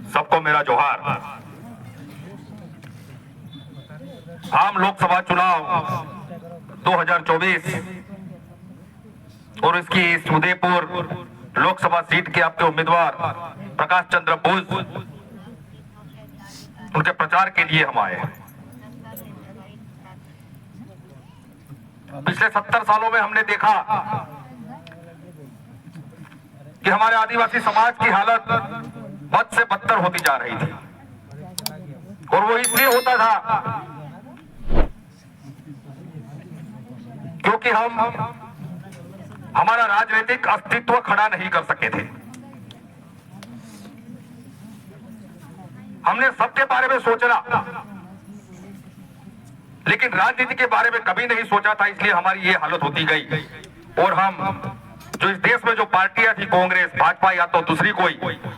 सबको मेरा जोहार। आम लोकसभा चुनाव 2024 और इसकी इस उदयपुर लोकसभा सीट के आपके उम्मीदवार प्रकाश चंद्र बोस, उनके प्रचार के लिए हम आए हैं। पिछले 70 सालों में हमने देखा कि हमारे आदिवासी समाज की हालत बद से बदतर होती जा रही थी, और वो इसलिए होता था क्योंकि हम हमारा राजनीतिक अस्तित्व खड़ा नहीं कर सके थे। हमने सबके बारे में सोचा, लेकिन राजनीति के बारे में कभी नहीं सोचा था, इसलिए हमारी ये हालत होती गई। और हम जो इस देश में जो पार्टियां थी, कांग्रेस, भाजपा या तो दूसरी कोई,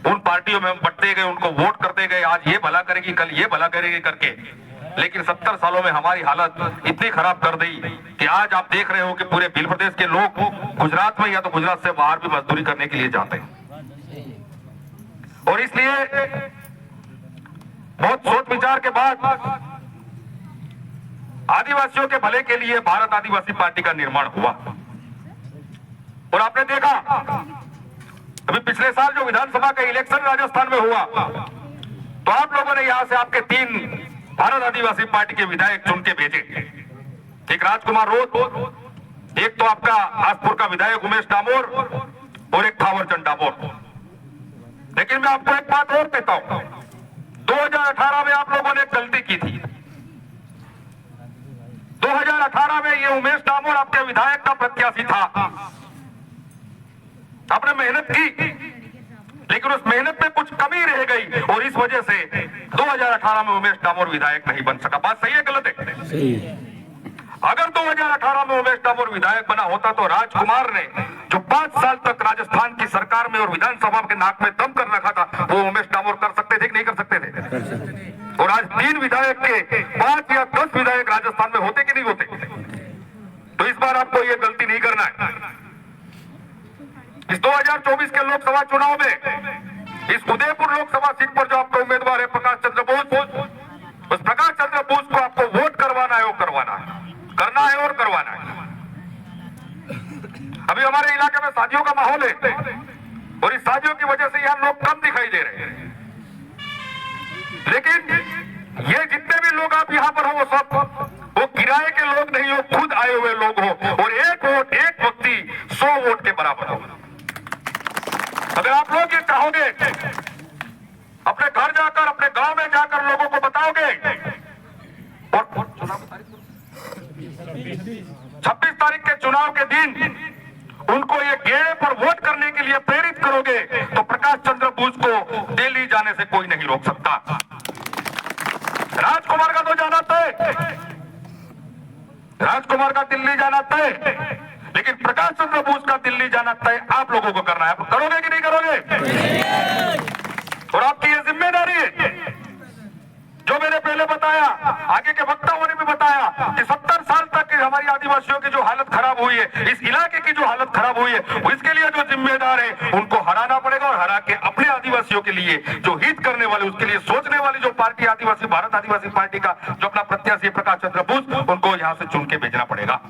उन पार्टियों में हम बंटते गए, उनको वोट करते गए, आज ये भला करेगी, कल ये भला करेगी करके। लेकिन 70 सालों में हमारी हालत इतनी खराब कर दी कि आज आप देख रहे हो कि पूरे भील प्रदेश के लोग गुजरात में या तो गुजरात से बाहर भी मजदूरी करने के लिए जाते हैं। और इसलिए बहुत सोच विचार के बाद आदिवासियों के भले के लिए भारत आदिवासी पार्टी का निर्माण हुआ। और आपने देखा अभी पिछले साल जो विधानसभा का इलेक्शन राजस्थान में हुआ, तो आप लोगों ने यहां से आपके 3 भारत आदिवासी पार्टी के विधायक चुन के भेजे। एक राजकुमार रोत, एक तो आपका आसपुर का विधायक उमेश डामोर और एक थावरचंद डामोर। लेकिन मैं आपको एक बात और कहता हूं, 2018 में आप लोगों ने गलती की थी। 2018 में ये उमेश डामोर आपके विधायक का प्रत्याशी था। आपने मेहनत की, लेकिन उस मेहनत में कुछ कमी रह गई, और इस वजह से 2018 में उमेश डामोर विधायक नहीं बन सका। बात सही है गलत है? सही है। अगर 2018 में उमेश डामोर विधायक बना होता तो राजकुमार ने जो 5 साल तक राजस्थान की सरकार में और विधानसभा के नाक में दम कर रखा था, वो उमेश डामोर कर सकते थे कि नहीं कर सकते थे? और आज 3 विधायक के 5 या 10 विधायक राजस्थान में होते कि नहीं होते? तो इस बार आपको ये गलती नहीं करना है। इस 2024 के लोकसभा चुनाव में इस उदयपुर लोकसभा सीट पर जो आपका उम्मीदवार है प्रकाश चंद्र बोस, उस प्रकाश चंद्र बोस को आपको वोट करवाना है और करवाना है, करना है और करवाना है। अभी हमारे इलाके में शादियों का माहौल है, और इस शादियों की वजह से यहाँ लोग कम दिखाई दे रहे हैं। लेकिन ये जितने भी लोग आप यहाँ पर हो, वो सब वो किराए के लोग नहीं हो, खुद आए हुए लोग हो, और एक वोट, एक व्यक्ति 100 वोट के बराबर हो। अगर आप लोग ये चाहोगे, अपने घर जाकर, अपने गांव में जाकर लोगों को बताओगे, और 26 तारीख के चुनाव के दिन उनको ये गेड़े पर वोट करने के लिए प्रेरित करोगे, तो प्रकाश चंद्र बोस को दिल्ली जाने से कोई नहीं रोक सकता। राजकुमार का तो जाना तय, राजकुमार का दिल्ली जाना तय, लेकिन प्रकाश चंद्र बोस का दिल्ली जाना तय आप लोगों को करना है। आप करोगे कि नहीं करोगे? और आपकी ये जिम्मेदारी है। जो मैंने पहले बताया, आगे के वक्ताओं ने भी बताया कि 70 साल तक हमारी आदिवासियों की जो हालत खराब हुई है, इस इलाके की जो हालत खराब हुई है, इसके लिए जो जिम्मेदार है उनको हराना पड़ेगा, और हरा के अपने आदिवासियों के लिए जो हित करने वाले, उसके लिए सोचने वाली जो पार्टी आदिवासी भारत आदिवासी पार्टी का जो अपना प्रत्याशी प्रकाश चंद्र बोस, उनको यहाँ से चुन के भेजना पड़ेगा।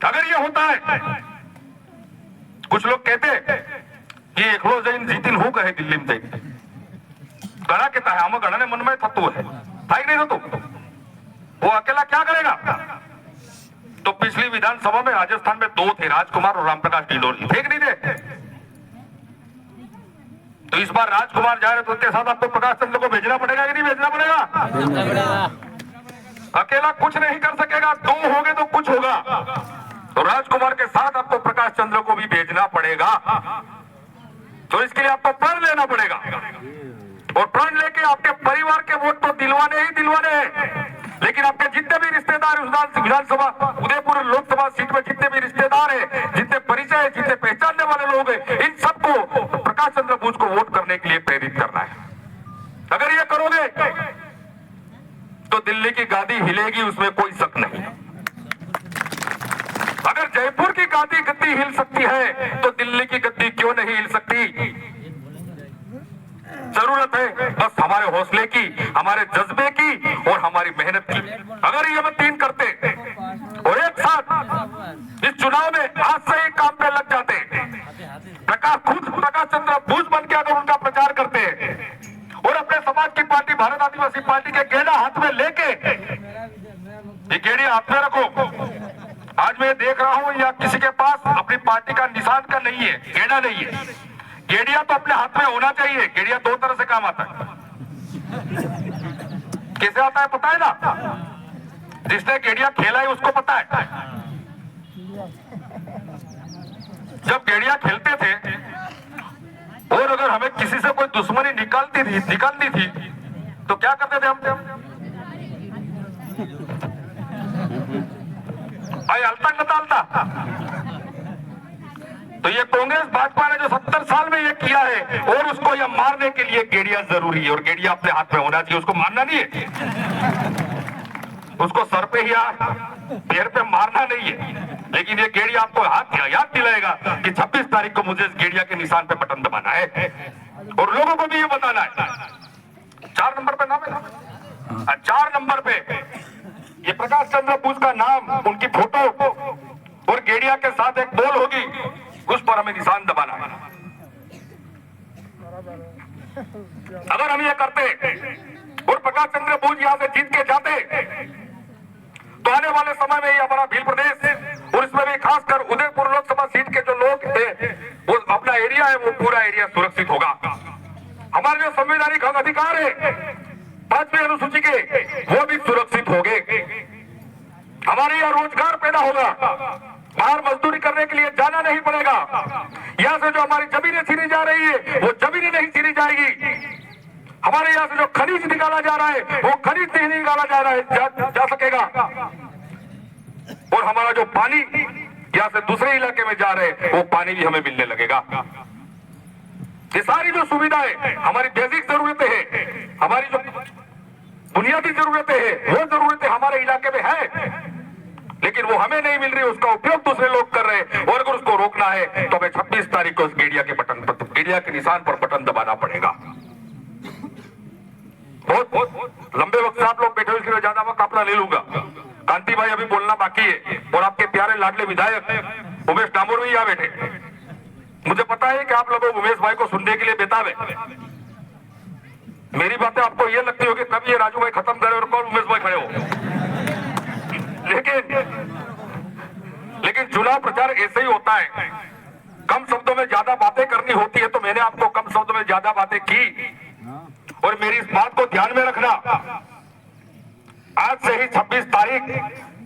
अगर ये होता है, कुछ लोग कहते कि एकलो जैन जीतिन हो कहे दिल्ली में गड़ा के तहे हम गड़ा ने मन में तत्व है, नहीं तो वो अकेला क्या करेगा? तो पिछली विधानसभा में राजस्थान में 2 थे, राजकुमार और रामप्रकाश डिंडोरी, थे कि नहीं थे? तो इस बार राजकुमार जा रहे तो उसके साथ आपको प्रकाश चंद्र को भेजना पड़ेगा कि नहीं भेजना पड़ेगा? अकेला कुछ नहीं कर सकेगा, 2 होगे तो कुछ होगा। तो राजकुमार के साथ आपको प्रकाश चंद्र को भी भेजना पड़ेगा। तो इसके लिए आपको प्रण लेना पड़ेगा, और प्रण लेके आपके परिवार के वोट तो दिलवाने ही दिलवाने हैं। लेकिन आपके जितने भी रिश्तेदार विधानसभा उदयपुर लोकसभा सीट में जितने भी रिश्तेदार हैं, जितने परिचय है, जितने पहचानने वाले लोग हैं, इन सबको प्रकाश चंद्र बोस को वोट करने के लिए प्रेरित करना है। अगर ये करोगे तो दिल्ली की गादी हिलेगी, उसमें कोई शक नहीं। अगर जयपुर की गद्दी हिल सकती है तो दिल्ली की गद्दी क्यों नहीं हिल सकती? काम पे लग जाते। प्रकाश चंद्र बोस बन के अगर उनका प्रचार करते और अपने समाज की पार्टी भारत आदिवासी पार्टी के गेड़ा हाथ में लेके, ये गेड़ी हाथ में रखो। आज मैं देख रहा हूं या किसी के पास अपनी पार्टी का निशान का नहीं है, गेड़ा नहीं है। गेड़िया तो अपने हाथ में होना चाहिए। गेड़िया दो तरह से काम आता है। कैसे आता है पता है ना? जिसने गेड़िया खेला है उसको पता है। जब गेड़िया खेलते थे और अगर हमें किसी से कोई दुश्मनी निकालनी थी तो क्या करते थे हम? भाई अलता नतालता। तो ये कांग्रेस भाजपा ने जो 70 साल में ये किया है और उसको ये मारने के लिए गेड़िया जरूरी है और गेड़िया अपने हाथ में होना चाहिए। उसको मारना नहीं है, उसको सर पे या पैर पे मारना नहीं है, लेकिन ये गेड़िया आपको याद दिलाएगा कि 26 तारीख को मुझे इस गेड़िया के निशान पे बटन दबाना है और लोगों को भी ये बताना है। 4 नंबर पे नाम है। 4 नंबर पे ये प्रकाश चंद्र बोस का नाम, उनकी फोटो और गेड़िया के साथ एक बॉल होगी, उस पर हमें निशान दबाना है। अगर हम ये करते और प्रकाश चंद्र बोस यहां से जीत के जाते तो आने वाले समय में ये हमारा भील प्रदेश और इसमें भी खासकर उदयपुर लोकसभा सीट के जो लोग थे, वो अपना एरिया है, वो पूरा एरिया सुरक्षित होगा। हमारे जो संवैधानिक अधिकार है 5वीं अनुसूची के, वो भी सुरक्षित होंगे। हमारे यहाँ रोजगार पैदा होगा, बाहर मजदूरी करने के लिए जाना नहीं पड़ेगा। यहाँ से जो हमारी जमीनें छीनी जा रही है वो जमीनें नहीं छीनी जाएगी। हमारे यहाँ से जो खनिज निकाला जा रहा है वो खनिज नहीं निकाला जा सकेगा। और हमारा जो पानी यहाँ से दूसरे इलाके में जा रहे हैं वो पानी भी हमें मिलने लगेगा। ये सारी जो सुविधाएं, हमारी बेसिक जरूरतें हैं, हमारी जो बुनियादी जरूरतें हैं, वो जरूरतें हमारे इलाके में है, लेकिन वो हमें नहीं मिल रही, उसका उपयोग दूसरे लोग कर रहे हैं। और अगर उसको रोकना है तो हमें 26 तारीख को इस गेड़िया के निशान पर बटन दबाना पड़ेगा। बहुत लंबे वक्त से आप लोग बैठे हो, इसलिए ज्यादा वक्त अपना ले लूंगा। कांति भाई अभी बोलना बाकी है और आपके प्यारे लाडले विधायक उमेश डामोर भी यहाँ बैठे। मुझे पता है कि आप लोगों उमेश भाई को सुनने के लिए बेताब है। मेरी बातें आपको ये लगती होगी कभी ये राजू भाई खत्म करे और कौन उमेश भाई खड़े हो, लेकिन चुनाव प्रचार ऐसे ही होता है। कम शब्दों में ज्यादा बातें करनी होती है, तो मैंने आपको कम शब्दों में ज्यादा बातें की। और मेरी इस बात को ध्यान में रखना, आज से ही 26 तारीख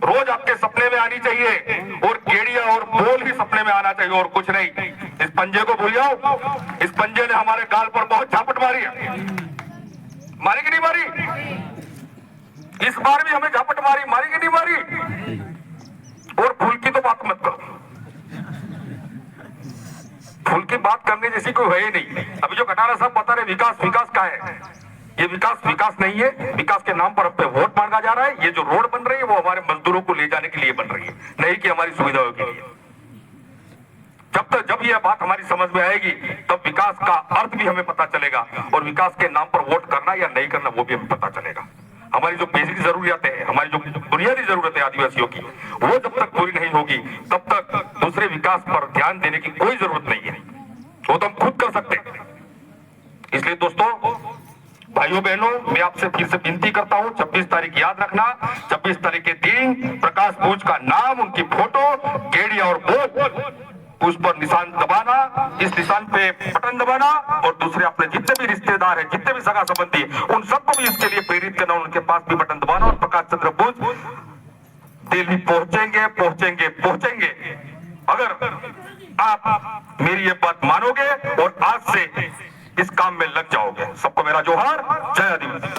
रोज आपके सपने में आनी चाहिए और गेड़िया और बोल ही सपने में आना चाहिए और कुछ नहीं। इस पंजे को भूल जाओ। इस पंजे ने हमारे गाल पर बहुत झापट मारी है, मारी कि नहीं मारी? इस बार भी हमें झापट मारी, मारी कि नहीं मारी? और फूल की तो बात मत करो, फूल की बात करने जैसी कोई है ही नहीं। अभी जो कटारा साहब बता रहे विकास का है, ये विकास नहीं है। विकास के नाम पर अब पे वोट मांगा जा रहा है। ये जो रोड बन रही है वो हमारे मजदूरों को ले जाने के लिए बन रही है, नहीं कि हमारी सुविधाओं के लिए। जब यह बात हमारी समझ में आएगी तब विकास का अर्थ भी हमें पता चलेगा और विकास के नाम पर वोट करना या नहीं करना वो भी हमें पता चलेगा। हमारी जो बेसिक जरूरियातें हैं, हमारी जो बुनियादी जरूरत है आदिवासियों की, वो जब तक पूरी नहीं होगी तब तक दूसरे विकास पर ध्यान देने की कोई जरूरत नहीं है। वो तो हम खुद कर सकते हैं। इसलिए दोस्तों, भाइयों बहनों, मैं आपसे फिर से विनती करता हूं, 26 तारीख याद रखना। 26 तारीख के दिन प्रकाश बोस का नाम, उनकी फोटो, गेड़िया और बोल, उस पर निशान दबाना, इस निशान पे बटन दबाना और दूसरे अपने जितने भी रिश्तेदार हैं, जितने भी सगा संबंधी, उन सबको भी इसके लिए प्रेरित करना, उनके पास भी बटन दबाना। और प्रकाश चंद्र बोस दिल्ली पहुंचेंगे अगर आप मेरी ये बात मानोगे और आज से इस काम में लग जाओगे। सबको मेरा जोहार, जय आदिवासी।